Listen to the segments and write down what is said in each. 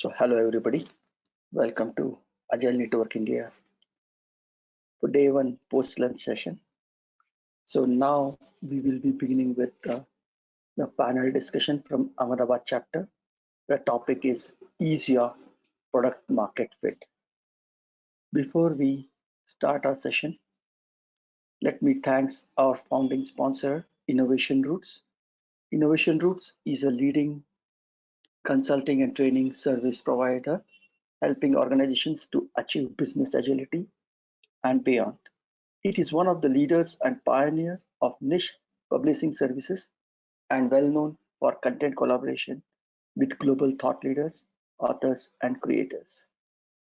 So hello everybody, welcome to Agile Network India for day one post-lunch session. So now we will be beginning with the panel discussion from Ahmedabad chapter. The topic is your product market fit. Before we start our session, let me thanks our founding sponsor, Innovation Roots. Innovation Roots is a leading consulting and training service provider helping organizations to achieve business agility and beyond. It is one of the leaders and pioneer of niche publishing services and well known for content collaboration with global thought leaders, authors, and creators.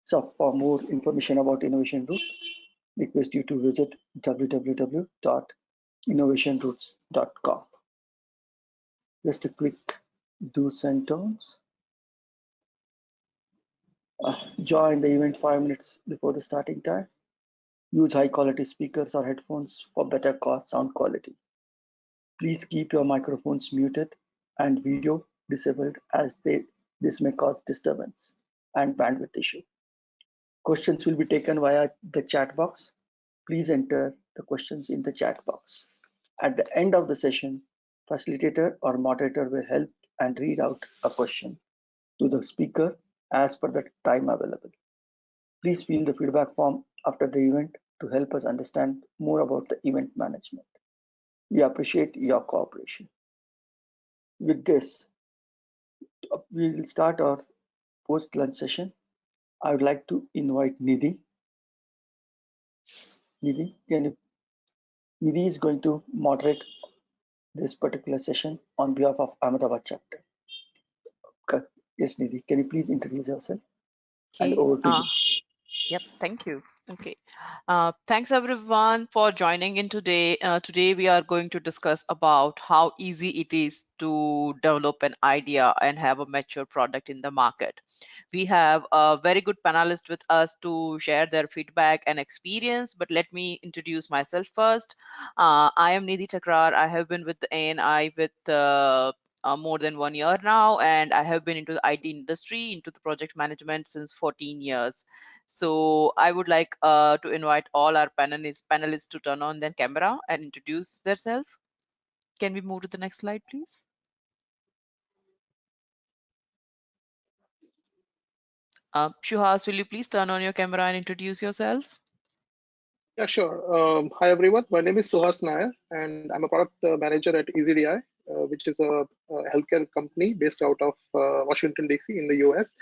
So for more information about Innovation Root, request you to visit www.innovationroots.com. Just a quick do's and don'ts. Join the event 5 minutes before the starting time. Use high quality speakers or headphones for better sound quality. Please keep your microphones muted and video disabled as this may cause disturbance and bandwidth issue. Questions will be taken via the chat box. Please enter the questions in the chat box. At the end of the session, facilitator or moderator will help and read out a question to the speaker as per the time available. Please fill the feedback form after the event to help us understand more about the event management. We appreciate your cooperation. With this, we will start our post-lunch session. I would like to invite Nidhi. Nidhi is going to moderate this particular session on behalf of Ahmedabad chapter. Yes, Nidhi, can you please introduce yourself? And Okay. over to you. Yep. Thank you. Okay. Thanks everyone for joining in today. Today we are going to discuss about how easy it is to develop an idea and have a mature product in the market. We have a very good panelist with us to share their feedback and experience, but let me introduce myself first. I am Nidhi Chakrar. I have been with the ANI with more than 1 year now, and I have been into the IT industry, into the project management since 14 years. So I would like to invite all our panelists to turn on their camera and introduce themselves. Can we move to the next slide, please? Suhas, will you please turn on your camera and introduce yourself? Yeah, sure. Hi, everyone. My name is Suhas Nair, and I'm a product manager at EasyDI, which is a healthcare company based out of Washington, D.C. in the US.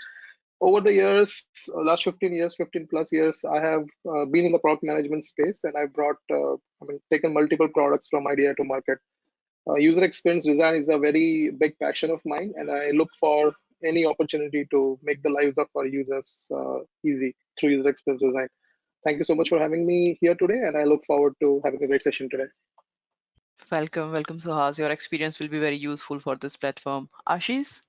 Over the years, last 15 years, 15 plus years, I have been in the product management space, and I've taken multiple products from idea to market. User experience design is a very big passion of mine, and I look for any opportunity to make the lives of our users easy through user experience design. Thank you so much for having me here today, and I look forward to having a great session today. Welcome, Suhas. Your experience will be very useful for this platform. Ashish?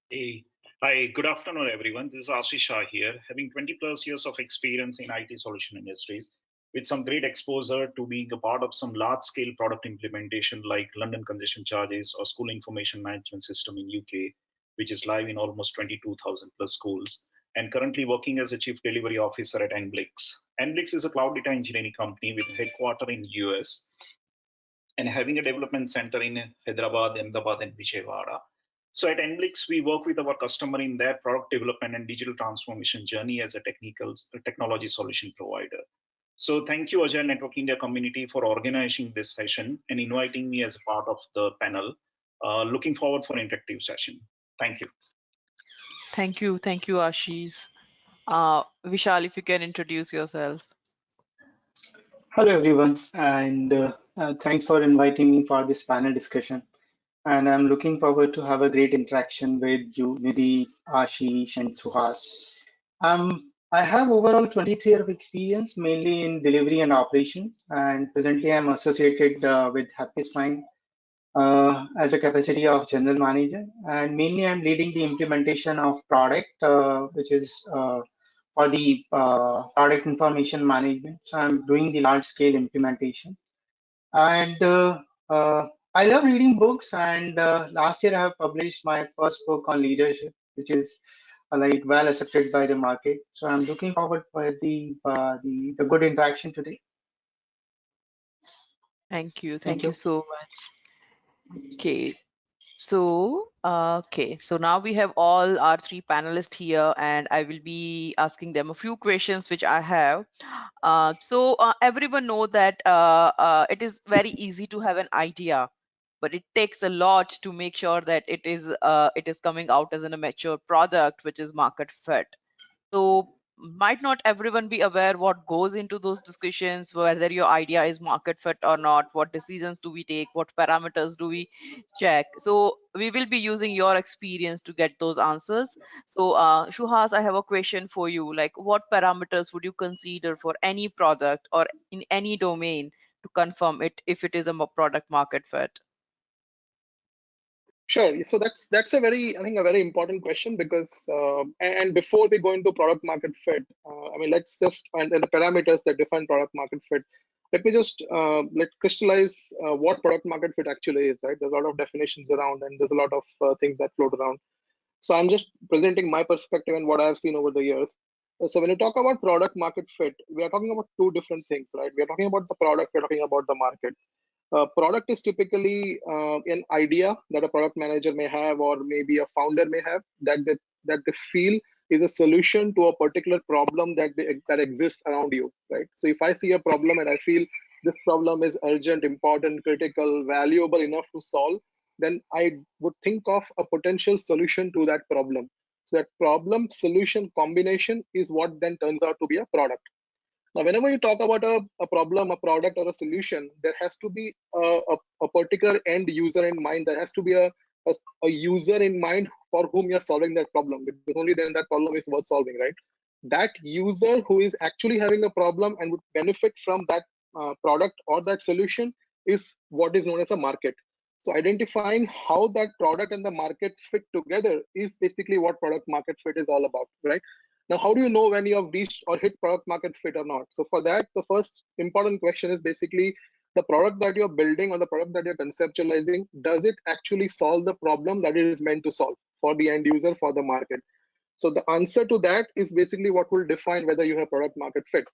Hey, hi, good afternoon, everyone. This is Ashish Shah here, having 20 plus years of experience in IT solution industries with some great exposure to being a part of some large scale product implementation like London congestion charges or school information management system in UK, which is live in almost 22,000 plus schools, and currently working as a chief delivery officer at Enblix. Enblix is a cloud data engineering company with headquarters in US and having a development center in Hyderabad, Ahmedabad, and Vijayawada. So at Enblix, we work with our customer in their product development and digital transformation journey as a technology solution provider. So thank you, Agile Network India community, for organizing this session and inviting me as a part of the panel. Looking forward for an interactive session. Thank you. Thank you, Ashish. Vishal, if you can introduce yourself. Hello, everyone, and thanks for inviting me for this panel discussion. And I'm looking forward to have a great interaction with you, Nidhi, Ashish, and Suhas. I have overall 23 years of experience, mainly in delivery and operations, and presently I'm associated with Happiest Mind as a capacity of general manager, and mainly I'm leading the implementation of product, which is for the product information management. So I'm doing the large scale implementation. And I love reading books. And last year I have published my first book on leadership. which is like well accepted by the market. So I'm looking forward for the good interaction today. Thank you. Thank Thank you you. so much. Okay. So now we have all our three panelists here, and I will be asking them a few questions which I have. Everyone know that it is very easy to have an idea, but it takes a lot to make sure that it is coming out as a mature product which is market fit. So might not everyone be aware what goes into those discussions, whether your idea is market fit or not, what decisions do we take, what parameters do we check. So we will be using your experience to get those answers. So Shuhas, I have a question for you. Like, what parameters would you consider for any product or in any domain to confirm it if it is a product market fit? Sure. So that's a very, I think, a very important question, because and before we go into product market fit, I mean, let's just and the parameters that define product market fit. Let me just let crystallize what product market fit actually is. Right? There's a lot of definitions around, and there's a lot of things that float around. So I'm just presenting my perspective and what I've seen over the years. So when you talk about product market fit, we are talking about two different things, right? We are talking about the product, we're talking about the market. Product is typically an idea that a product manager may have, or maybe a founder may have, that they feel is a solution to a particular problem that exists around you, right? So if I see a problem and I feel this problem is urgent, important, critical, valuable enough to solve, then I would think of a potential solution to that problem. So that problem solution combination is what then turns out to be a product. Now, whenever you talk about a problem, a product, or a solution, there has to be a particular end user in mind. There has to be a user in mind for whom you're solving that problem, because only then that problem is worth solving, right? That user who is actually having a problem and would benefit from that product or that solution is what is known as a market. So identifying how that product and the market fit together is basically what product market fit is all about, right? Now, how do you know when you have reached or hit product market fit or not? So for that, the first important question is basically the product that you're building or the product that you're conceptualizing, does it actually solve the problem that it is meant to solve for the end user, for the market? So the answer to that is basically what will define whether you have product market fit.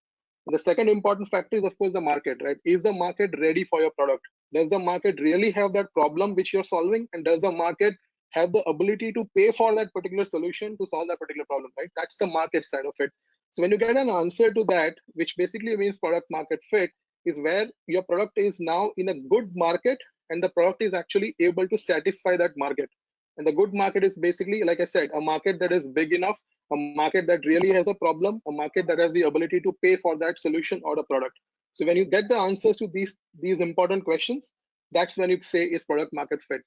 The second important factor is, of course, the market, right? Is the market ready for your product? Does the market really have that problem which you're solving? And does the market have the ability to pay for that particular solution to solve that particular problem, right? That's the market side of it. So when you get an answer to that, which basically means product market fit, is where your product is now in a good market and the product is actually able to satisfy that market. And the good market is basically, like I said, a market that is big enough, a market that really has a problem, a market that has the ability to pay for that solution or the product. So when you get the answers to these important questions, that's when you say is product market fit.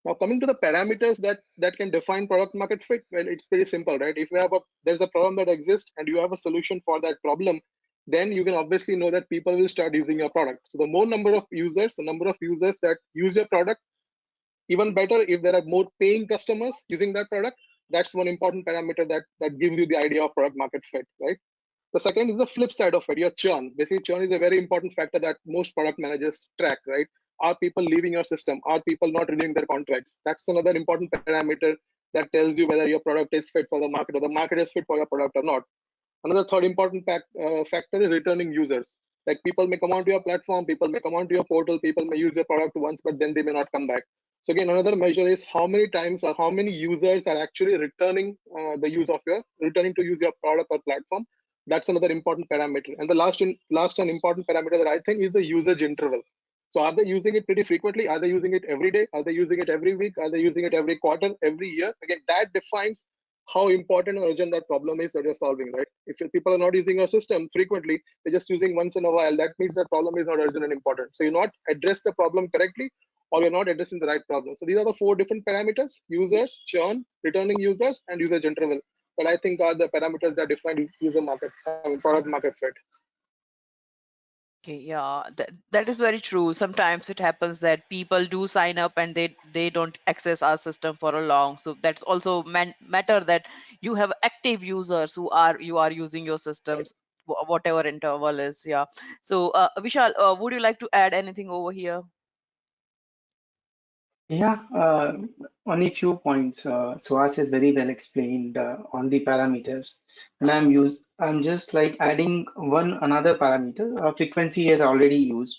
Now, coming to the parameters that can define product market fit, well, it's pretty simple, right? If you have there's a problem that exists and you have a solution for that problem, then you can obviously know that people will start using your product. So the more number of users, the number of users that use your product, even better if there are more paying customers using that product. That's one important parameter that gives you the idea of product market fit, right? The second is the flip side of it, your churn. Basically, churn is a very important factor that most product managers track, right? Are people leaving your system? Are people not renewing their contracts? That's another important parameter that tells you whether your product is fit for the market or the market is fit for your product or not. Another third important factor is returning users. Like, people may come onto your platform, people may come onto your portal, people may use your product once, but then they may not come back. So again, another measure is how many times or how many users are actually returning returning to use your product or platform. That's another important parameter. And the last and important parameter that I think is the usage interval. So are they using it pretty frequently? Are they using it every day? Are they using it every week? Are they using it every quarter, every year? Again, that defines how important or urgent that problem is that you're solving, right? If your people are not using your system frequently, they're just using once in a while, that means that problem is not urgent and important. So you're not address the problem correctly, or you're not addressing the right problem. So these are the four different parameters: users, churn, returning users, and usage interval, that I think are the parameters that define user market, product market fit. Okay, yeah, that is very true. Sometimes it happens that people do sign up and they don't access our system for a long. So that's also matter that you have active users who are you are using your systems whatever interval is. Yeah. So Vishal, would you like to add anything over here? Yeah, only few points. Suhas has very well explained all the parameters, and I'm just like adding one another parameter. Frequency is already used,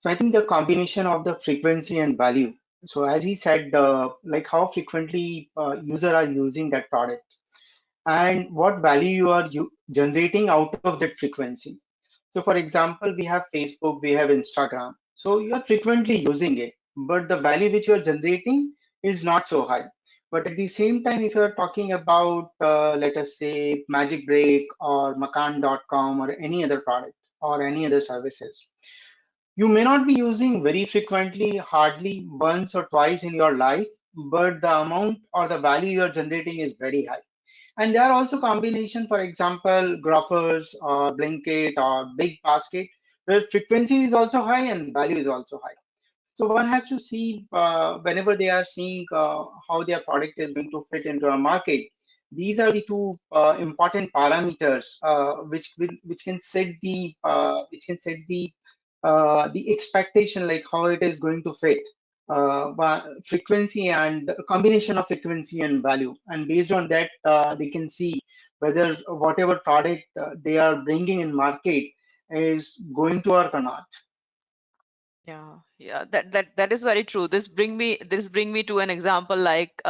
so I think the combination of the frequency and value. So as he said, like how frequently user are using that product, and what value you are generating out of that frequency. So for example, we have Facebook, we have Instagram. So you are frequently using it, but the value which you are generating is not so high. But at the same time, if you are talking about, let us say, Magic Break or Macan.com or any other product or any other services, you may not be using very frequently, hardly once or twice in your life, but the amount or the value you are generating is very high. And there are also combination, for example, Grofers or Blinkit or Big Basket, where frequency is also high and value is also high. So one has to see whenever they are seeing how their product is going to fit into a market. These are the two important parameters which can set the expectation, like how it is going to fit, frequency and a combination of frequency and value, and based on that they can see whether whatever product they are bringing in market is going to work or not. Yeah, yeah, that is very true. This bring me to an example like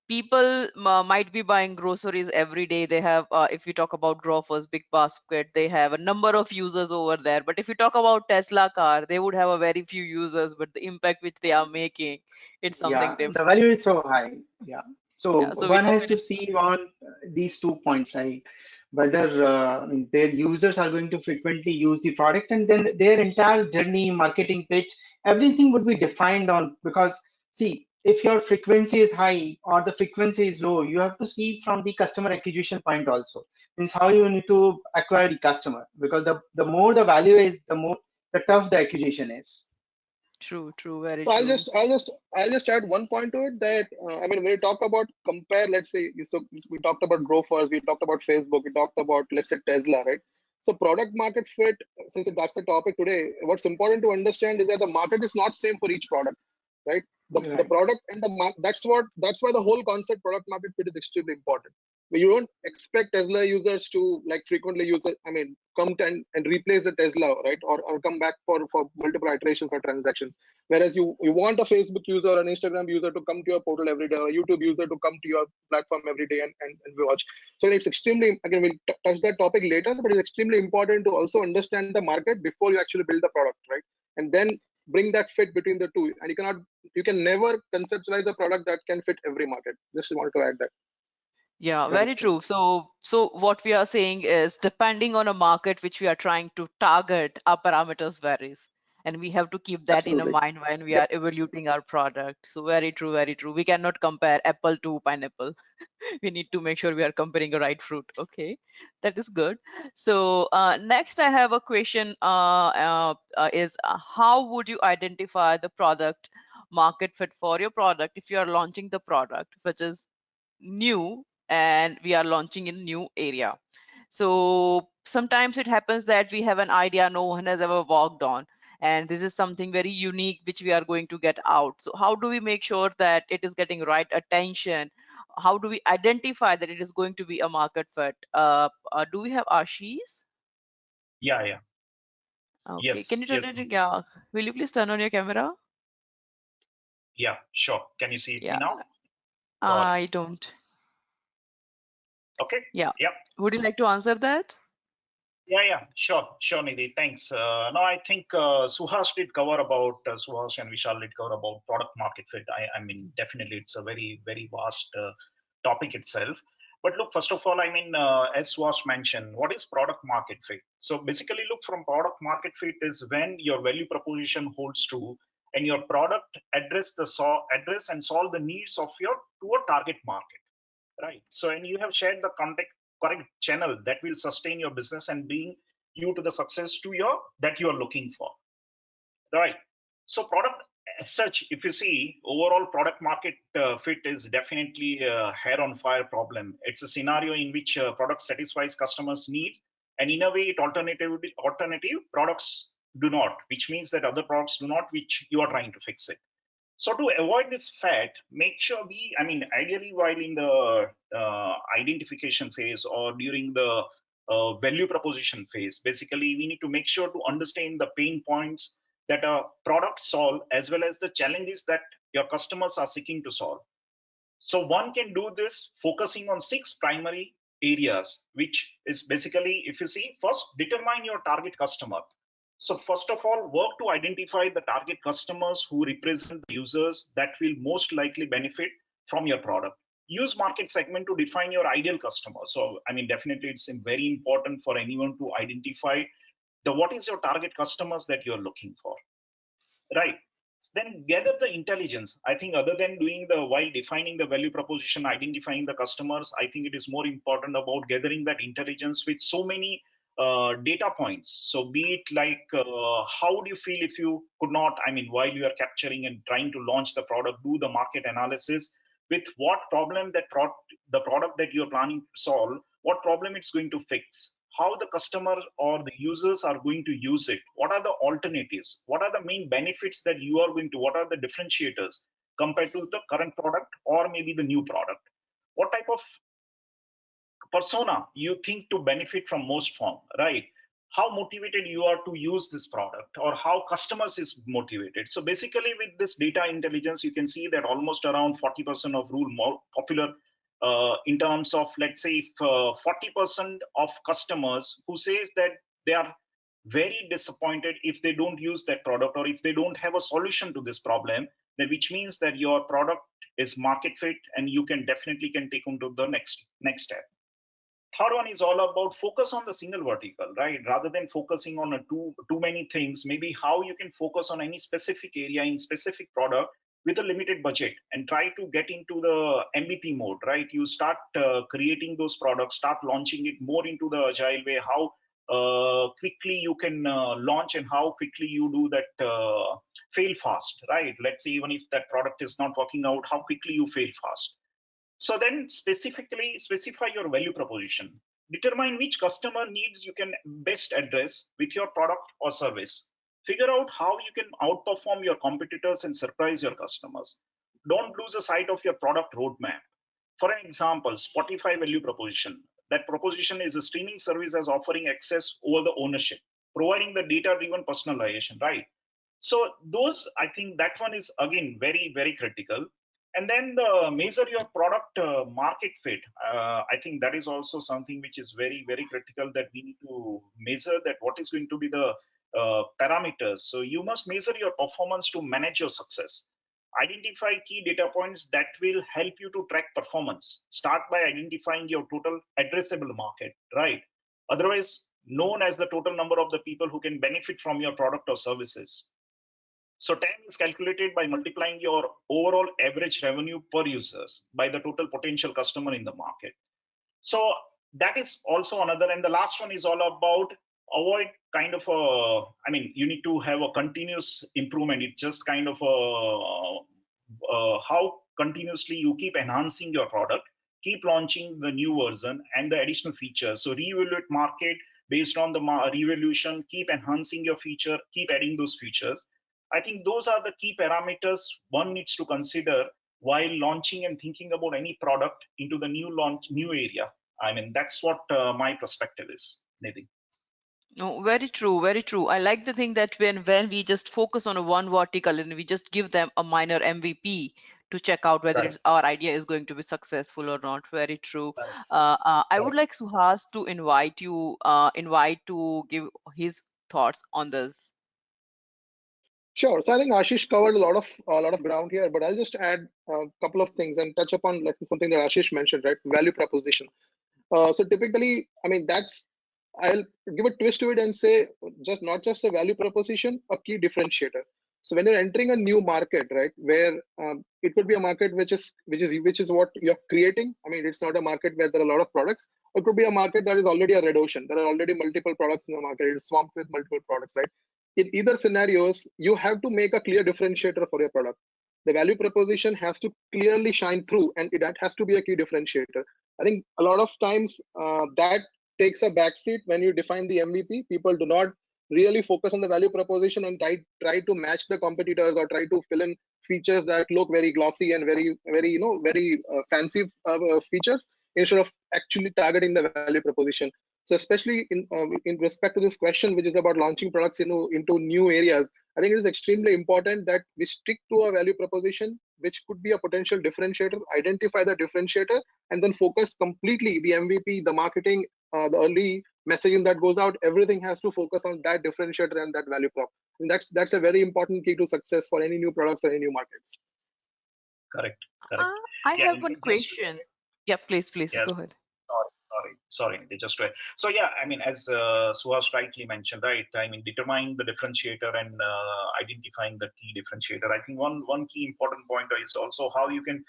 people might be buying groceries every day. They have, if you talk about Grofers, Big Basket, they have a number of users over there. But if you talk about Tesla car, they would have a very few users, but the impact which they are making, it's something Yeah, the different. value is so high. Yeah. So Yeah, so we one has to definitely. see on these 2 points, like whether means their users are going to frequently use the product, and then their entire journey, marketing pitch, everything would be defined on, because see, if your frequency is high or the frequency is low, you have to see from the customer acquisition point also. Means how you need to acquire the customer, because the more the value is, the more the tough the acquisition is. True, true, very So true. I'll just add one point to it that I mean when we talk about compare, let's say, so we talked about Grofers, we talked about Facebook, we talked about, let's say, Tesla, right? So product market fit, since that's the topic today, what's important to understand is that the market is not same for each product, right? The Right. product and that's why the whole concept product market fit is extremely important. But you don't expect Tesla users to like frequently use it. I mean, come to and replace the Tesla, right? Or come back for multiple iterations or transactions. Whereas you want a Facebook user or an Instagram user to come to your portal every day, or a YouTube user to come to your platform every day and watch. So it's extremely, again, we'll touch that topic later, but it's extremely important to also understand the market before you actually build the product, right? And then bring that fit between the two. And you can never conceptualize a product that can fit every market. Just wanted to add that. Yeah, Right. very true. So what we are saying is depending on a market which we are trying to target, our parameters varies. And we have to keep that in a Absolutely. mind when we Yep. are evaluating our product. So very true, very true. We cannot compare apple to pineapple. We need to make sure we are comparing a right fruit. Okay, that is good. So next I have a question is how would you identify the product market fit for your product if you are launching the product, which is new and we are launching in new area. So sometimes it happens that we have an idea no one has ever worked on, and this is something very unique which we are going to get out. So how do we make sure that it is getting right attention? How do we identify that it is going to be a market fit? Do we have Ashish? Yeah, yeah. Okay, can you Yes, turn yes, on your Nidhi. will you please turn on your camera? Yeah, sure. Can you see it me Yeah, now? Or I don't. okay? Yeah, Yeah. would you like to answer that? Yeah, sure, Nidhi. Thanks. No, I think Suhas did cover about Suhas and Vishal did cover about product market fit. I mean, definitely, it's a very, very vast topic itself. But look, first of all, I mean, as Suhas mentioned, what is product market fit? So basically, look, from product market fit is when your value proposition holds true and your product address and solve the needs of your to a target market. Right. So, and you have shared the contact correct channel that will sustain your business and bring you to the success to your that you are looking for. Right. So, product as such, if you see overall product market fit is definitely a hair on fire problem. It's a scenario in which product satisfies customers' needs, and in a way, it alternative products do not, which means that other products do not, which you are trying to fix it. So to avoid this fact, make sure ideally while in the identification phase or during the value proposition phase, basically we need to make sure to understand the pain points that a product solve as well as the challenges that your customers are seeking to solve. So one can do this focusing on 6 primary areas, which is basically, if you see, first determine your target customer. So first of all, work to identify the target customers who represent the users that will most likely benefit from your product. Use market segment to define your ideal customer. So definitely it's very important for anyone to identify what is your target customers that you're looking for. Right. Then gather the intelligence. I think other than doing while defining the value proposition, identifying the customers, I think it is more important about gathering that intelligence with so many data points. So be it like, how would you feel if you could not, while you are capturing and trying to launch the product, do the market analysis with what problem the product that you're planning to solve, what problem it's going to fix, how the customer or the users are going to use it, what are the alternatives, what are the main benefits that you are going to, what are the differentiators compared to the current product or maybe the new product, what type of persona you think to benefit from most from, right? How motivated you are to use this product or how customers is motivated. So basically with this data intelligence, you can see that almost around 40% of rule more popular in terms of, let's say, if 40% of customers who says that they are very disappointed if they don't use that product or if they don't have a solution to this problem, then which means that your product is market fit and you can definitely can take on to the next step. Third one is all about focus on the single vertical, right? Rather than focusing on too many things, maybe how you can focus on any specific area in specific product with a limited budget and try to get into the MVP mode, right? You start creating those products, start launching it more into the agile way, how quickly you can launch and how quickly you do that fail fast, right? Let's say even if that product is not working out, how quickly you fail fast. So then specifically specify your value proposition. Determine which customer needs you can best address with your product or service. Figure out how you can outperform your competitors and surprise your customers. Don't lose the sight of your product roadmap. For an example, Spotify value proposition. That proposition is a streaming service as offering access over the ownership, providing the data-driven personalization, right? So those, I think that one is again very, very critical. And then the measure your product market fit. I think that is also something which is very, very critical, that we need to measure that what is going to be the parameters. So you must measure your performance to manage your success. Identify key data points that will help you to track performance. Start by identifying your total addressable market, right? Otherwise known as the total number of the people who can benefit from your product or services. So TAM is calculated by multiplying your overall average revenue per users by the total potential customer in the market. So that is also another. And the last one is all about avoid kind of you need to have a continuous improvement. It's just kind of how continuously you keep enhancing your product, keep launching the new version and the additional features. So reevaluate market based on the reevaluation, keep enhancing your feature, keep adding those features. I think those are the key parameters one needs to consider while launching and thinking about any product into the new area. That's what my perspective is, Nidhi. No, very true, very true. I like the thing that when we just focus on a one vertical and we just give them a minor MVP to check out whether Right. it's, our idea is going to be successful or not. Very true. Right. I would Right. like Suhas to invite to give his thoughts on this. Sure. So I think Ashish covered a lot of ground here, but I'll just add a couple of things and touch upon like something that Ashish mentioned, right? Value proposition. So typically, I'll give a twist to it and say just not just a value proposition, a key differentiator. So when you're entering a new market, right, where it could be a market which is what you're creating. It's not a market where there are a lot of products. It could be a market that is already a red ocean. There are already multiple products in the market. It's swamped with multiple products, right? In either scenarios, you have to make a clear differentiator for your product. The value proposition has to clearly shine through, and that has to be a key differentiator. I think a lot of times that takes a backseat when you define the MVP. People do not really focus on the value proposition and try to match the competitors or try to fill in features that look very glossy and very very fancy features instead of actually targeting the value proposition. So especially in respect to this question, which is about launching products into new areas, I think it is extremely important that we stick to a value proposition which could be a potential differentiator, identify the differentiator, and then focus completely the MVP, the marketing, the early messaging that goes out. Everything has to focus on that differentiator and that value prop. And that's a very important key to success for any new products or any new markets. Correct. Correct. I Yeah. have And one just question. Yeah, please, yes. go ahead. Sorry. They just were. So yeah, I mean, as Suhas rightly mentioned, right? I mean, determining the differentiator and identifying the key differentiator. I think one key important point is also how you can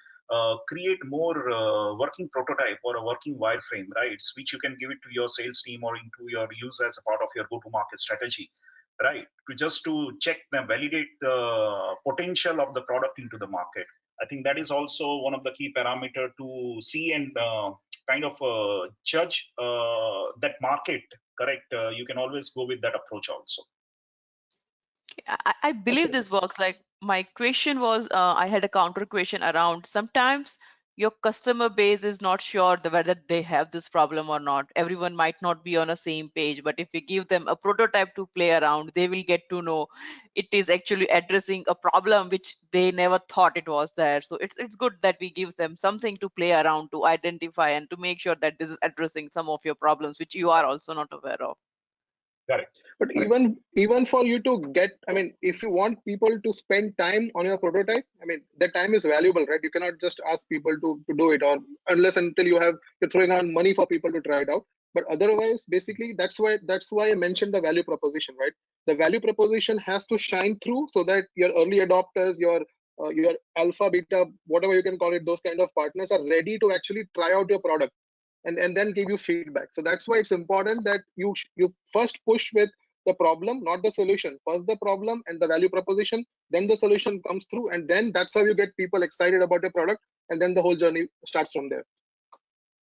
create more working prototype or a working wireframe, right? Which you can give it to your sales team or into your use as a part of your go-to-market strategy, right? To check and validate the potential of the product into the market. I think that is also one of the key parameter to see and kind of judge that market. Correct. You can always go with that approach also. I believe Absolutely. this works. Like my question was, I had a counter question around sometimes your customer base is not sure whether they have this problem or not. Everyone might not be on the same page, but if we give them a prototype to play around, they will get to know it is actually addressing a problem which they never thought it was there. So it's good that we give them something to play around to identify and to make sure that this is addressing some of your problems which you are also not aware of. Correct. But even for you to get, I mean, if you want people to spend time on your prototype, I mean, the time is valuable, right? You cannot just ask people to do it, or unless until you're throwing on money for people to try it out. But otherwise, basically, that's why I mentioned the value proposition, right? The value proposition has to shine through so that your early adopters, your alpha, beta, whatever you can call it, those kind of partners are ready to actually try out your product and then give you feedback. So that's why it's important that you first push with the problem, not the solution. First the problem and the value proposition, then the solution comes through, and then that's how you get people excited about your product, and then the whole journey starts from there.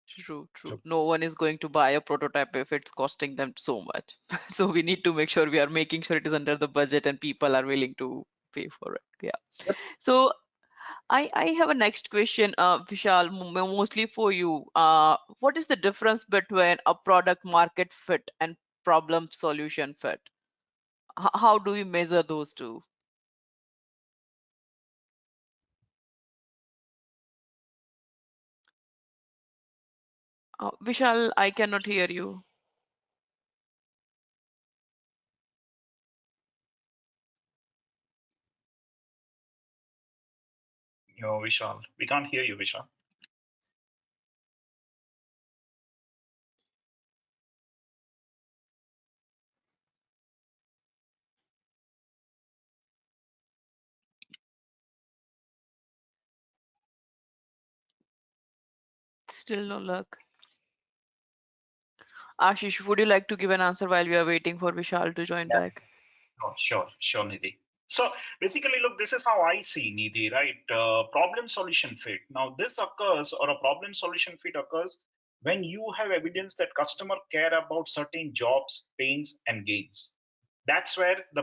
True, true. True. No one is going to buy a prototype if it's costing them so much. So we need to make sure we are making sure it is under the budget and people are willing to pay for it. Yeah. Yep. So I have a next question, Vishal, mostly for you. What is the difference between a product market fit and problem solution fit? How do we measure those two? Vishal, I cannot hear you. Vishal, we can't hear you, Vishal. Still no luck. Ashish, would you like to give an answer while we are waiting for Vishal to join back? Oh, sure, Nidhi. So basically, look, this is how I see Nidhi, right? Problem solution fit. Now, this occurs, or a problem solution fit occurs when you have evidence that customer care about certain jobs, pains, and gains. That's where the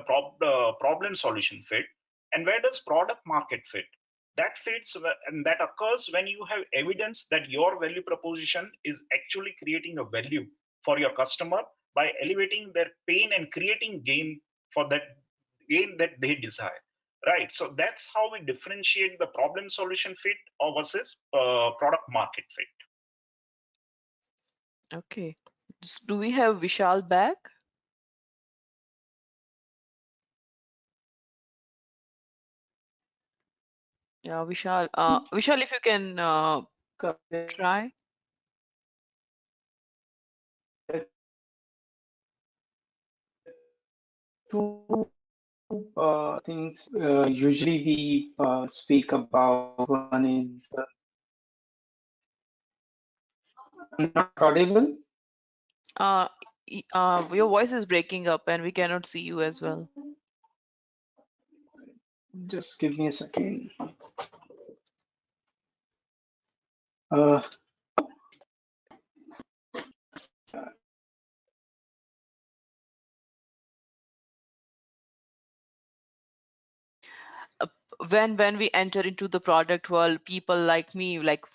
problem solution fit. And where does product market fit? That fits and that occurs when you have evidence that your value proposition is actually creating a value for your customer by elevating their pain and creating gain for that gain that they desire. Right. So that's how we differentiate the problem solution fit or versus product market fit. Okay. Do we have Vishal back? Yeah, Vishal. Vishal, if you can try. Two things usually we speak about. One is, I'm not audible. Uh, your voice is breaking up and we cannot see you as well. Just give me a second. Uh, when we enter into the product world, people like me, like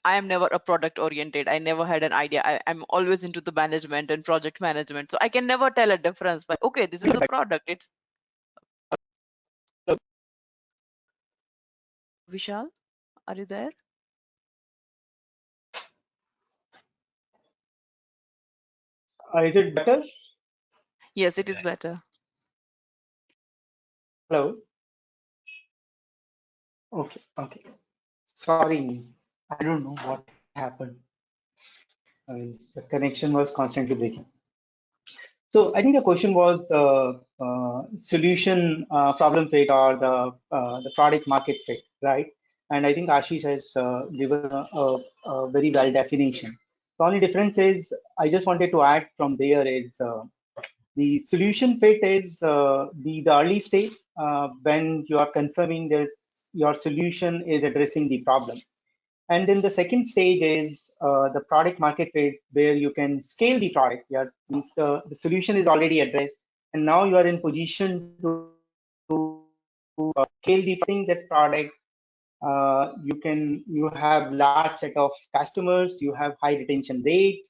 I am never a product oriented. I never had an idea. I'm always into the management and project management, so I can never tell a difference. But okay, this is a product. It's Vishal, are you there? Is it better? Yes, it is better. Hello? Okay, okay. Sorry, I don't know what happened. The connection was constantly breaking. So I think the question was solution problem fit or the product market fit, right? And I think Ashish has given a very well definition. The only difference is I just wanted to add from there is the solution fit is the early stage when you are confirming that your solution is addressing the problem. And then the second stage is the product market fit, where you can scale the product. Yeah, means the solution is already addressed, and now you are in position to scale the that product. You have large set of customers, you have high retention rate,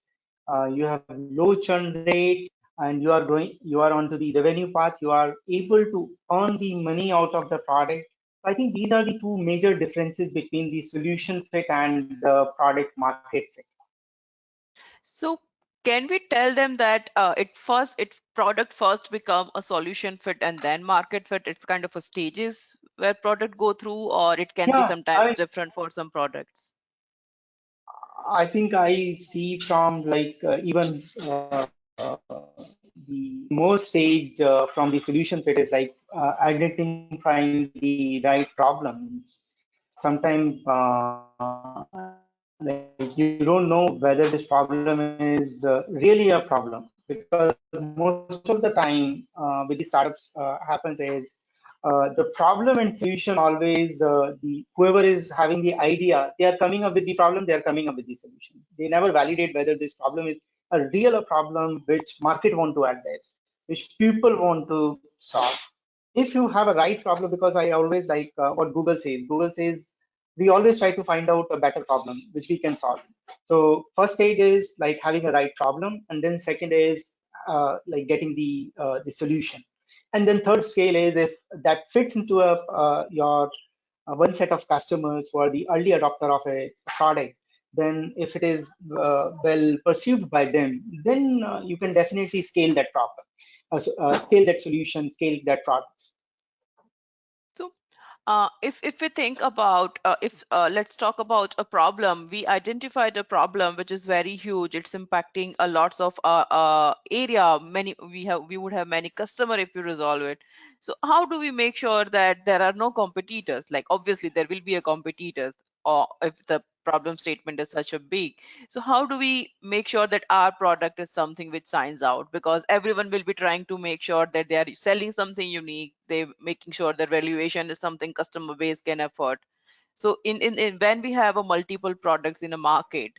you have low churn rate, and you are onto the revenue path. You are able to earn the money out of the product. I think these are the two major differences between the solution fit and the product market fit. So can we tell them that it product first become a solution fit and then market fit? It's kind of a stages where product go through, or it can be Yeah, sometimes different for some products. I think I see from like even the most stage from the solution fit is like identifying the right problems. Sometimes like you don't know whether this problem is really a problem, because most of the time with the startups happens is the problem and solution always the whoever is having the idea, they are coming up with the problem, they are coming up with the solution. They never validate whether this problem is a real a problem which market want to address, which people want to solve. If you have a right problem, because I always like what Google says we always try to find out a better problem which we can solve. So first stage is like having a right problem, and then second is like getting the solution, and then third scale is if that fits into a your one set of customers who are the early adopter of a product. Then if it is well perceived by them, then you can definitely scale that problem, scale that solution, scale that product. So if we think about if let's talk about a problem. We identified a problem which is very huge. It's impacting a lots of area. Many we would have many customer if we resolve it. So how do we make sure that there are no competitors? Like obviously there will be a competitors, or if the problem statement is such a big. So how do we make sure that our product is something which signs out? Because everyone will be trying to make sure that they are selling something unique. They making sure the valuation is something customer base can afford. So in when we have a multiple products in a market,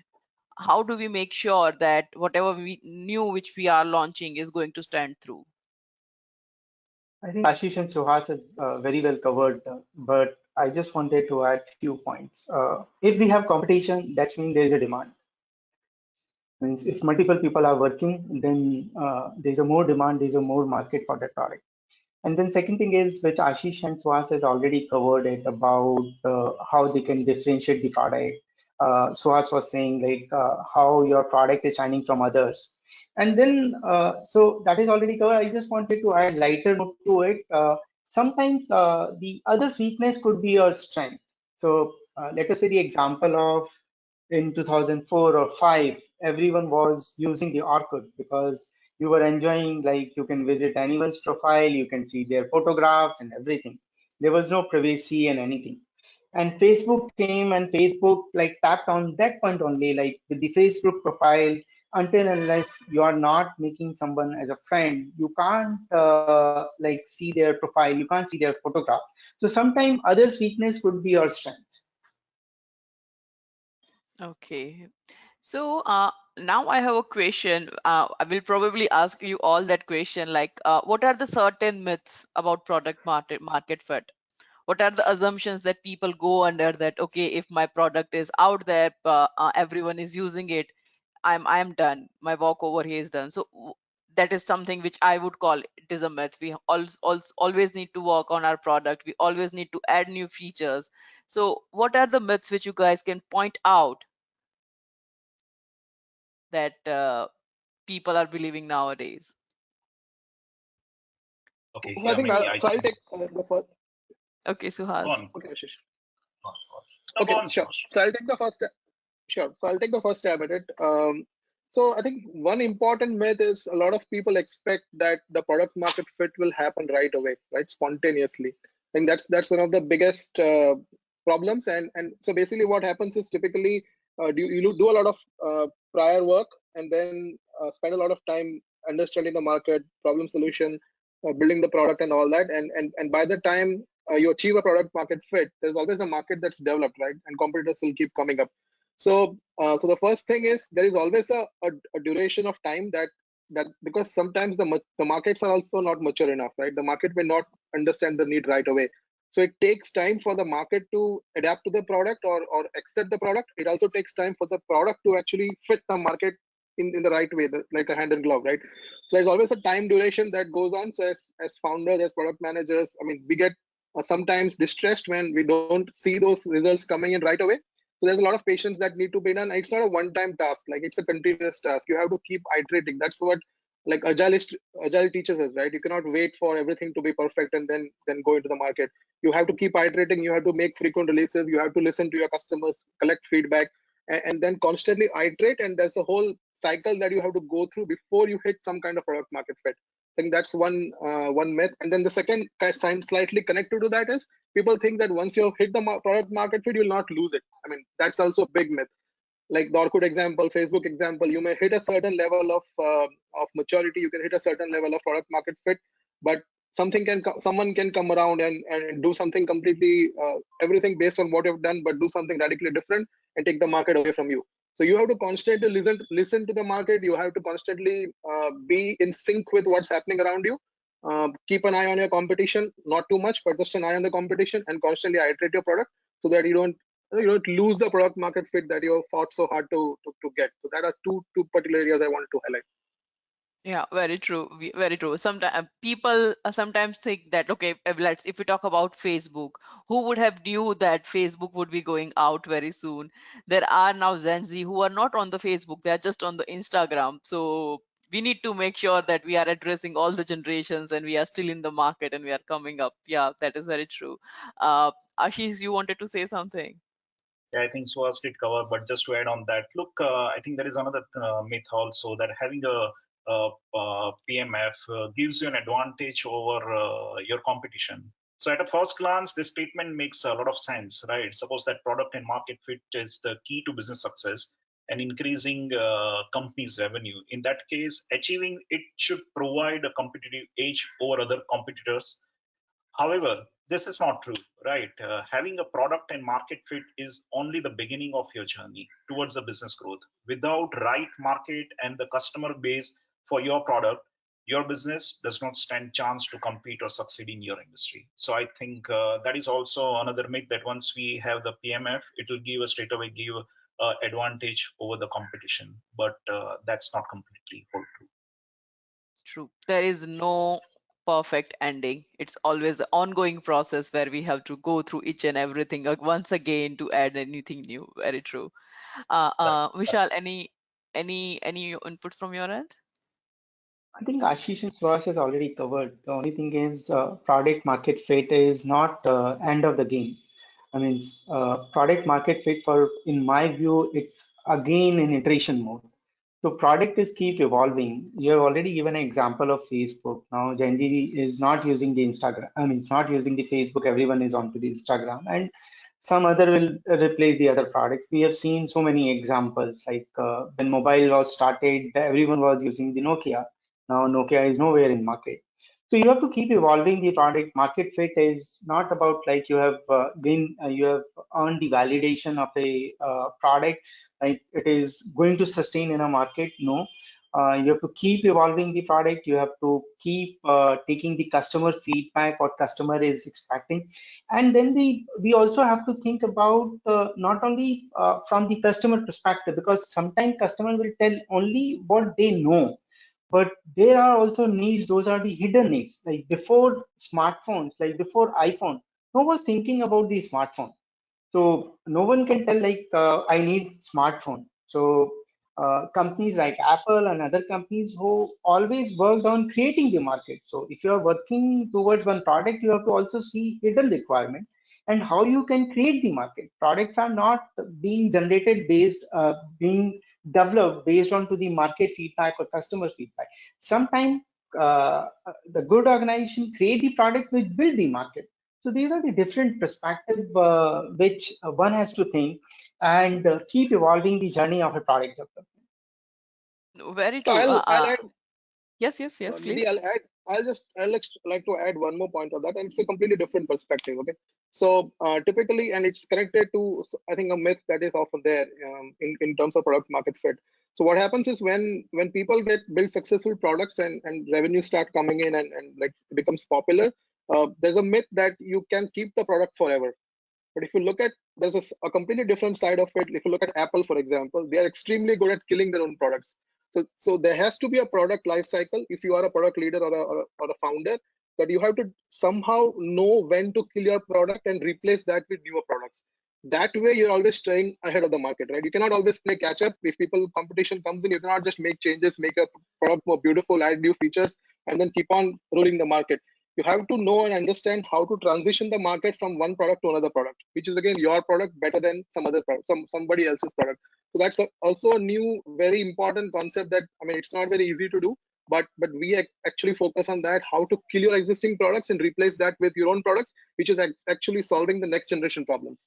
how do we make sure that whatever we new which we are launching is going to stand through? I think Ashish and Suhas has very well covered, but I just wanted to add few points. If we have competition, that means there is a demand. Means if multiple people are working, then there's a more demand, there's a more market for that product. And then second thing is, which Ashish and Suhas has already covered it about how they can differentiate the product. Suhas was saying like how your product is shining from others. And then, so that is already covered. I just wanted to add lighter note to it. Sometimes the other's weakness could be your strength. So let us say the example of in 2004 or 5, everyone was using the Orkut because you were enjoying, like you can visit anyone's profile, you can see their photographs and everything. There was no privacy and anything. And Facebook came and Facebook like tapped on that point only, like with the Facebook profile, until unless you are not making someone as a friend, you can't like see their profile, you can't see their photograph. So sometimes others' weakness could be your strength. Okay. So now I have a question. I will probably ask you all that question, like what are the certain myths about product market fit? what are the assumptions that people go under, that okay, if my product is out there, everyone is using it, I'm done, my walk over here is done. So that is something which I would call it is a myth. We always need to work on our product, we always need to add new features. So what are the myths which you guys can point out that people are believing nowadays? Okay, I yeah, think maybe I so. I'll can take the first. Okay, go Suhas. on. Okay, Ashish. Go on, Suhas. No, go Okay, on, sure. Suhas. So I'll take the first. Sure. So I'll take the first stab at it. So I think one important myth is a lot of people expect that the product market fit will happen right away, right, spontaneously. I think that's one of the biggest problems. And so basically, what happens is typically you do a lot of prior work and then spend a lot of time understanding the market, problem solution, building the product, and all that. And by the time you achieve a product market fit, there's always a market that's developed, right, and competitors will keep coming up. So the first thing is there is always a duration of time that because sometimes the markets are also not mature enough, right? The market may not understand the need right away. So it takes time for the market to adapt to the product or accept the product. It also takes time for the product to actually fit the market in the right way, like a hand and glove, right? So there's always a time duration that goes on. So as founders, as product managers, I mean, we get sometimes distressed when we don't see those results coming in right away. So there's a lot of patience that need to be done. It's not a one-time task, like it's a continuous task. You have to keep iterating. That's what like agile teaches us, right? You cannot wait for everything to be perfect and then go into the market. You have to keep iterating. You have to make frequent releases. You have to listen to your customers, collect feedback, and then constantly iterate. And there's a whole cycle that you have to go through before you hit some kind of product market fit. I think that's one myth. And then the second slightly connected to that is people think that once you have hit the product market fit, you'll not lose it. I mean, that's also a big myth. Like the Orkut example, Facebook example, you may hit a certain level of maturity, you can hit a certain level of product market fit, but someone can come around and do something completely everything based on what you've done, but do something radically different and take the market away from you. So you have to constantly listen to the market. You have to constantly be in sync with what's happening around you. Keep an eye on your competition, not too much, but just an eye on the competition, and constantly iterate your product so that you don't lose the product market fit that you fought so hard to get. So that are two particular areas I wanted to highlight. Yeah, very true. Very true. Sometimes people sometimes think that okay, if we talk about Facebook, who would have knew that Facebook would be going out very soon? There are now Gen Z who are not on the Facebook; they are just on the Instagram. So we need to make sure that we are addressing all the generations and we are still in the market and we are coming up. Yeah, that is very true. Ashish, you wanted to say something? Yeah, I think Suhas did cover, but just to add on that, look, I think there is another myth also that having a PMF gives you an advantage over your competition. So at a first glance, this statement makes a lot of sense, right? Suppose that product and market fit is the key to business success and increasing companies' revenue. In that case, achieving it should provide a competitive edge over other competitors. However, this is not true, right? Having a product and market fit is only the beginning of your journey towards the business growth. Without right market and the customer base for your product, your business does not stand chance to compete or succeed in your industry. So I think that is also another myth that once we have the PMF, it will give us straight away give advantage over the competition, but that's not completely whole true. True. There is no perfect ending. It's always an ongoing process where we have to go through each and everything once again to add anything new. Very true. Right. Vishal, any inputs from your end? I think Ashish and Suhas has already covered. The only thing is product market fit is not end of the game. I mean, product market fit for, in my view, it's again in iteration mode. So product is keep evolving. You have already given an example of Facebook. Now Gen Z is not using the Instagram. I mean, it's not using the Facebook. Everyone is onto the Instagram, and some other will replace the other products. We have seen so many examples. Like when mobile was started, everyone was using the Nokia. Now Nokia is nowhere in market. So you have to keep evolving the product. Market fit is not about like you have you have earned the validation of a product, like it is going to sustain in a market. No, You have to keep evolving the product. You have to keep taking the customer feedback, what customer is expecting, and then we also have to think about not only from the customer perspective, because sometimes customer will tell only what they know, but there are also needs. Those are the hidden needs. Like before smartphones, like before iPhone, no one was thinking about the smartphone. So no one can tell like I need smartphone. So companies like Apple and other companies who always worked on creating the market. So if you are working towards one product, you have to also see hidden requirement and how you can create the market. Products are not being generated based, being developed based on to the market feedback or customer feedback. Sometimes the good organization create the product which build the market. So these are the different perspectives which one has to think and keep evolving the journey of a product development. Very So true. I'll add Yes, yes, yes, Nidhi, please. I'll like to add one more point on that, and it's a completely different perspective. Okay, so typically, and it's connected to I think a myth that is often there in terms of product market fit. So what happens is when people get build successful products and revenue start coming in and like becomes popular, there's a myth that you can keep the product forever. But if you look at there's a completely different side of it. If you look at Apple, for example, they are extremely good at killing their own products. So there has to be a product life cycle if you are a product leader or a founder, that you have to somehow know when to kill your product and replace that with newer products. That way, you're always staying ahead of the market, right? You cannot always play catch up. If people competition comes in, you cannot just make changes, make a product more beautiful, add new features, and then keep on ruling the market. You have to know and understand how to transition the market from one product to another product, which is again your product better than some other product, somebody else's product. So that's also a new very important concept that I mean it's not very easy to do, but we actually focus on that, how to kill your existing products and replace that with your own products, which is actually solving the next generation problems.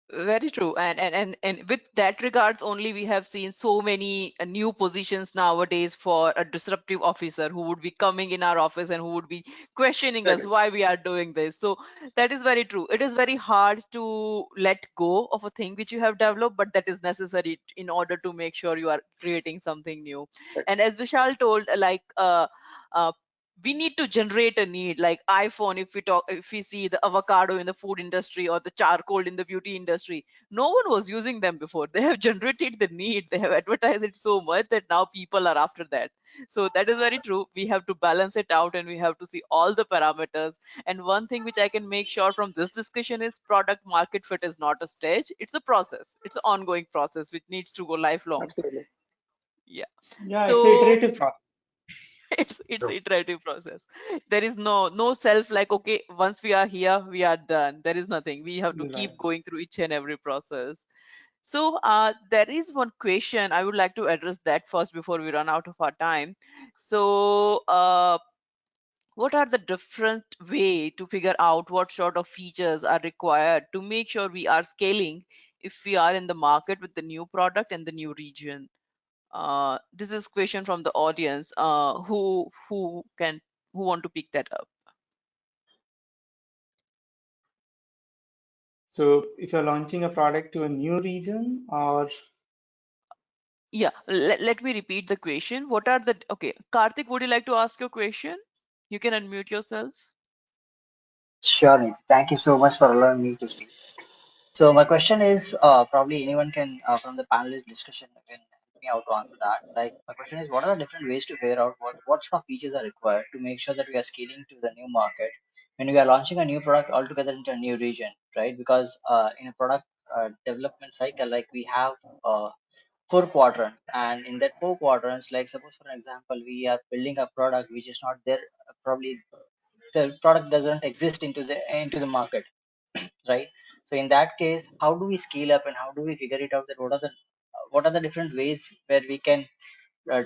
Very true. And with that regards only, we have seen so many new positions nowadays for a disruptive officer who would be coming in our office and who would be questioning us Exactly. why we are doing this. So that is very true. It is very hard to let go of a thing which you have developed, but that is necessary in order to make sure you are creating something new. Right. And as Vishal told, uh, we need to generate a need. Like iPhone, if we see the avocado in the food industry or the charcoal in the beauty industry, no one was using them before. They have generated the need, they have advertised it so much that now people are after that. So that is very true. We have to balance it out and we have to see all the parameters. And one thing which I can make sure from this discussion is product market fit is not a stage, it's a process, it's an ongoing process which needs to go lifelong. Absolutely. Yeah. Yeah, it's an So iterative process. it's iterative process. There is no self like, okay, once we are here we are done. There is nothing. We have to Right. keep going through each and every process. So there is one question I would like to address that first before we run out of our time. So what are the different way to figure out what sort of features are required to make sure we are scaling if we are in the market with the new product and the new region? This is question from the audience. Who want to pick that up? So if you're launching a product to a new region, or Yeah, let me repeat the question. What are the okay, Karthik, would you like to ask your question? You can unmute yourself. Sure, Nick. Thank you so much for allowing me to speak. So my question is, probably anyone can from the panelist discussion can help me out to answer that. Like my question is, what are the different ways to figure out what sort of features are required to make sure that we are scaling to the new market when we are launching a new product altogether into a new region, right? Because in a product development cycle, like we have four quadrants, and in that four quadrants, like suppose for example, we are building a product which is not there, probably the product doesn't exist into the market, right? So in that case, how do we scale up and how do we figure it out that what are the different ways where we can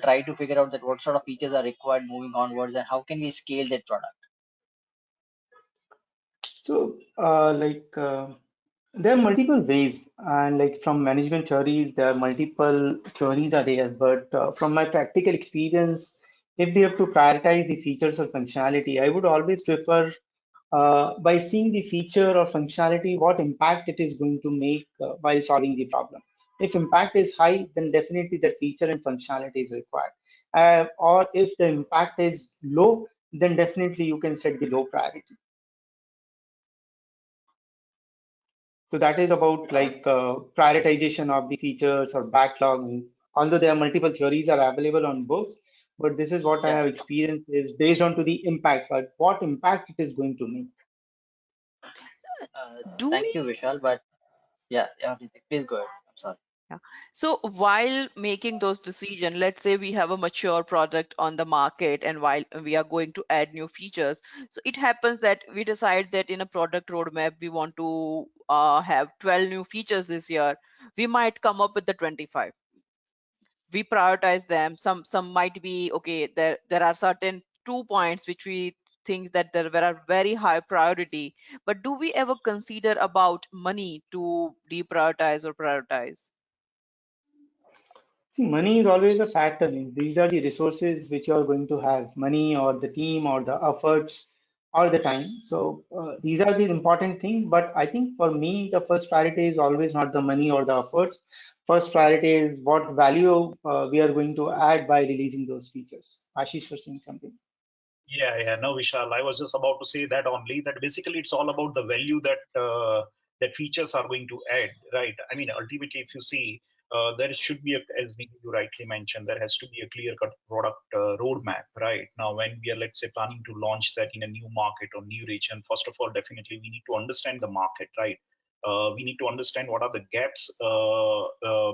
try to figure out that what sort of features are required moving onwards and how can we scale that product? so there are multiple ways, and like from management theories, there are multiple theories are there. But from my practical experience, if we have to prioritize the features or functionality, I would always prefer by seeing the feature or functionality, what impact it is going to make while solving the problem. If impact is high, then definitely that feature and functionality is required. Or if the impact is low, then definitely you can set the low priority. So that is about like prioritization of the features or backlog means. Although there are multiple theories are available on books, but this is what I Yeah. have experienced is based on to the impact, but what impact it is going to make. Do Thank we? you, Vishal. But yeah, Ritik, please go ahead. I'm sorry. Yeah. So while making those decisions, let's say we have a mature product on the market and while we are going to add new features, so it happens that we decide that in a product roadmap we want to have 12 new features this year. We might come up with the 25. We prioritize them. Some might be okay. There are certain 2 points which we think that there are very high priority. But do we ever consider about money to deprioritize or prioritize? See, money is always a factor. Means these are the resources which you are going to have, money or the team or the efforts or the time. So these are the important thing. But I think for me, the first priority is always not the money or the efforts. First priority is what value we are going to add by releasing those features. Ashish was saying something. Yeah. No, Vishal, I was just about to say that only that basically it's all about the value that features are going to add, right? I mean, ultimately, if you see, there should be, as you rightly mentioned, there has to be a clear-cut product roadmap, right? Now, when we are, let's say, planning to launch that in a new market or new region, first of all, definitely we need to understand the market, right? We need to understand what are the gaps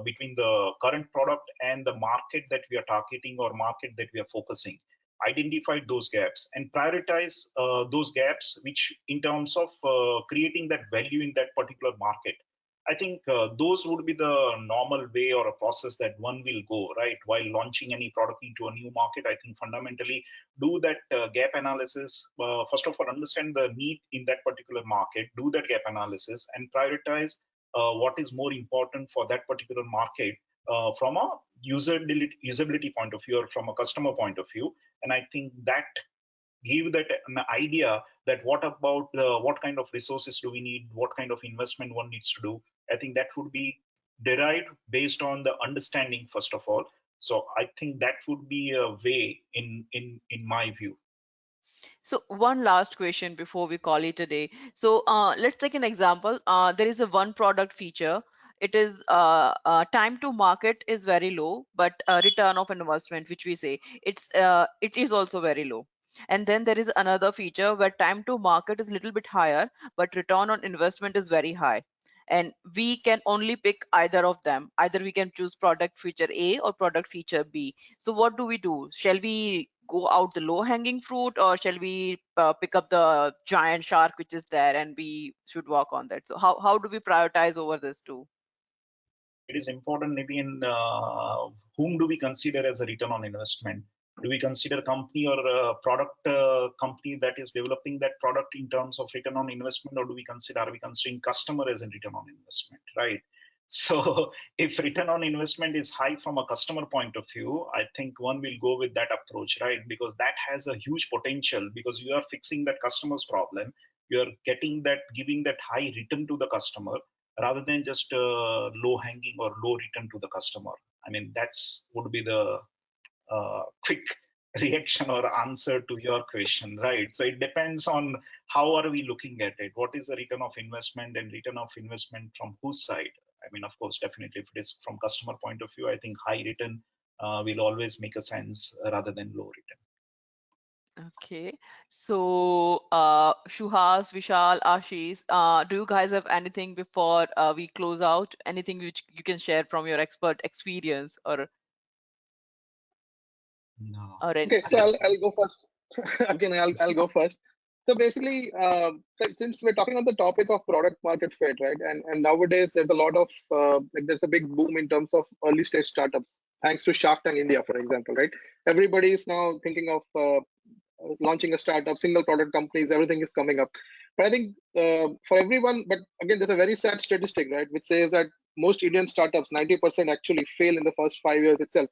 between the current product and the market that we are targeting or market that we are focusing, identify those gaps and prioritize those gaps which in terms of creating that value in that particular market. I think those would be the normal way or a process that one will go, right, while launching any product into a new market. I think fundamentally do that gap analysis, first of all understand the need in that particular market, do that gap analysis and prioritize what is more important for that particular market from a usability point of view or from a customer point of view. And I think that give that an idea that what about what kind of resources do we need, what kind of investment one needs to do. I think that would be derived based on the understanding first of all. So I think that would be a way in my view. So one last question before we call it a day. So let's take an example. There is a one product feature. It is time to market is very low, but return of investment, which we say, it is also very low. And then there is another feature where time to market is a little bit higher, but return on investment is very high. And we can only pick either of them. Either we can choose product feature A or product feature B. So what do we do? Shall we go out the low hanging fruit or shall we pick up the giant shark which is there and we should work on that? So how do we prioritize over this too? It is important maybe in whom do we consider as a return on investment. Do we consider company or a product company that is developing that product in terms of return on investment, or do we consider, are we considering customer as a return on investment, right? So if return on investment is high from a customer point of view, I think one will go with that approach, right? Because that has a huge potential, because you are fixing that customer's problem, you are getting that, giving that high return to the customer rather than just low hanging or low return to the customer. I mean, that's would be the quick reaction or answer to your question, right? So it depends on how are we looking at it. What is the return of investment, and return of investment from whose side? I mean, of course, definitely if it is from customer point of view, I think high return will always make a sense rather than low return. Okay, so Shuhas, Vishal, Ashish, do you guys have anything before we close out? Anything which you can share from your expert experience No. or any? Okay, so I'll go first. Again, I'll go first. So basically, so since we're talking on the topic of product market fit, right? And nowadays there's a lot of like there's a big boom in terms of early stage startups, thanks to Shark Tank India, for example, right? Everybody is now thinking of launching a startup, single product companies, everything is coming up. But I think for everyone, but again, there's a very sad statistic, right, which says that most Indian startups, 90% actually fail in the first 5 years itself.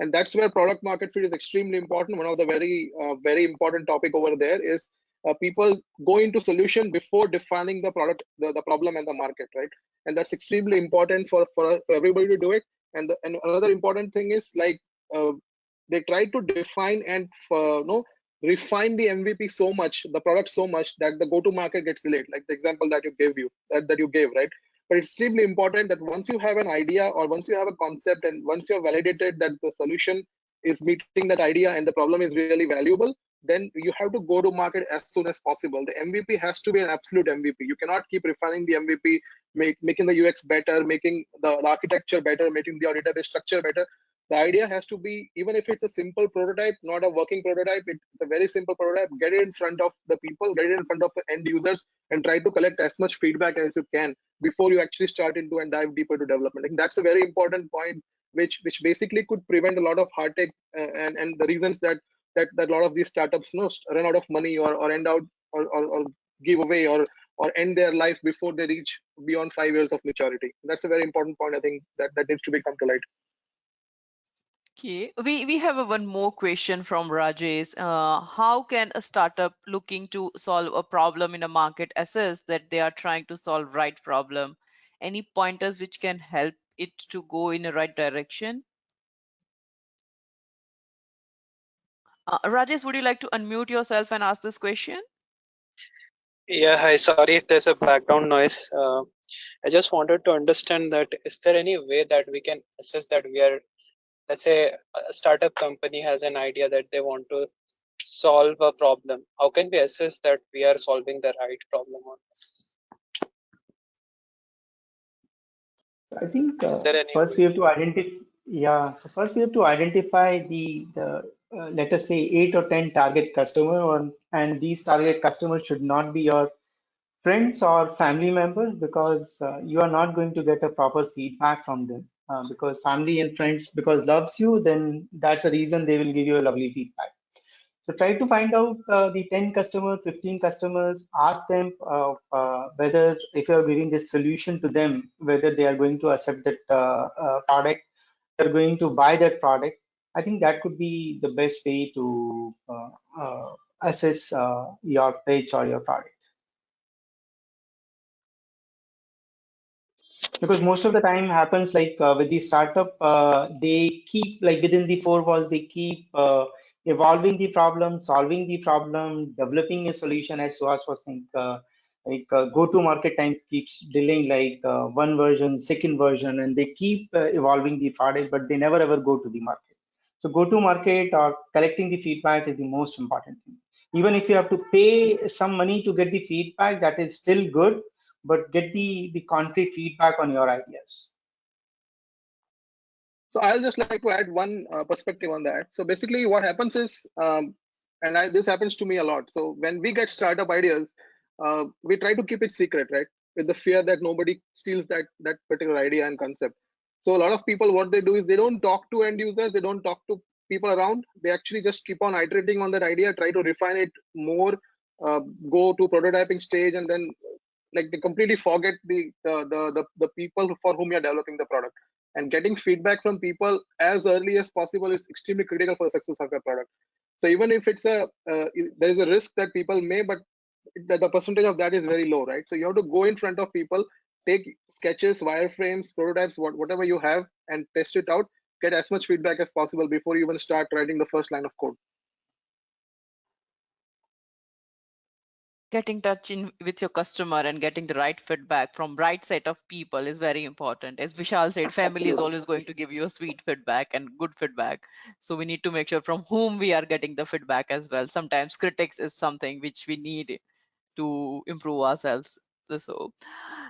And that's where product market fit is extremely important. One of the very important topic over there is people go into solution before defining the product, the problem and the market, right? And that's extremely important for everybody to do it. And another important thing is like they try to define and refine the MVP so much, the product so much, that the go to market gets delayed, like the example that you gave, right? But it's extremely important that once you have an idea or once you have a concept and once you have validated that the solution is meeting that idea and the problem is really valuable, then you have to go to market as soon as possible. The MVP has to be an absolute MVP. You cannot keep refining the MVP, making the UX better, making the architecture better, making the database structure better. The idea has to be, even if it's a simple prototype, not a working prototype, it's a very simple prototype, get it in front of the people, get it in front of the end users, and try to collect as much feedback as you can before you actually start into and dive deeper to development. I think that's a very important point, which basically could prevent a lot of heartache and the reasons that a lot of these startups run out of money or end out or give away or end their life before they reach beyond 5 years of maturity. That's a very important point. I think that needs to be come to light. Okay, we have one more question from Rajesh. How can a startup looking to solve a problem in a market assess that they are trying to solve right problem? Any pointers which can help it to go in the right direction? Rajesh, would you like to unmute yourself and ask this question? Yeah, hi. Sorry if there's a background noise. I just wanted to understand that is there any way that we can assess that we are, let's say, a startup company has an idea that they want to solve a problem. How can we assess that we are solving the right problem or not? I think Is there any first way? we have to identify. Yeah, so first we have to identify the let us say 8 or 10 target customer, and these target customers should not be your friends or family members, because you are not going to get a proper feedback from them. Because family and friends, because loves you, then that's a reason they will give you a lovely feedback. So try to find out the 10 customers, 15 customers, ask them whether if you are giving this solution to them, whether they are going to accept that product, they're going to buy that product. I think that could be the best way to assess your pitch or your product. Because most of the time happens like with the startup, they keep like within the four walls, they keep evolving the problem, solving the problem, developing a solution. As Suhas was saying, go to market time keeps delaying, like one version, second version, and they keep evolving the product, but they never ever go to the market. So go to market or collecting the feedback is the most important thing. Even if you have to pay some money to get the feedback, that is still good, but get the concrete feedback on your ideas. So I'll just like to add one perspective on that. So basically, what happens is, this happens to me a lot. So when we get startup ideas, we try to keep it secret, right? With the fear that nobody steals that particular idea and concept. So a lot of people, what they do is they don't talk to end users, they don't talk to people around. They actually just keep on iterating on that idea, try to refine it more, go to prototyping stage, and then like they completely forget the people for whom you're developing the product. And getting feedback from people as early as possible is extremely critical for the success of your product. So even if it's there is a risk that people may, but the percentage of that is very low, right? So you have to go in front of people, take sketches, wireframes, prototypes, whatever you have, and test it out, get as much feedback as possible before you even start writing the first line of code. Getting touch in with your customer and getting the right feedback from right set of people is very important. As Vishal said, family is Absolutely. always going to give you a sweet feedback and good feedback. So we need to make sure from whom we are getting the feedback as well. Sometimes critics is something which we need to improve ourselves.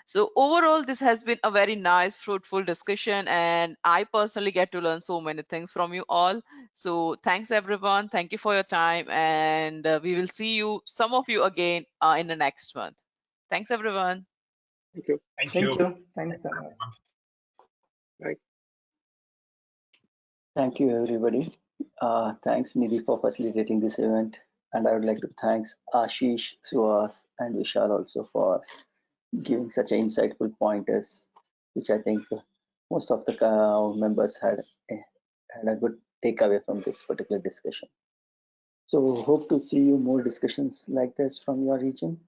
So overall, this has been a very nice, fruitful discussion, and I personally get to learn so many things from you all. So thanks everyone. Thank you for your time, and we will see you, some of you again in the next month. Thanks everyone. Thank you. Thank Thank you. you. Thanks. Bye. Thank you, everybody. Thanks, Nidhi, for facilitating this event. And I would like to thanks Ashish, Suhas, and Vishal also for giving such insightful pointers, which I think most of the members had a good takeaway from this particular discussion. So hope to see you more discussions like this from your region.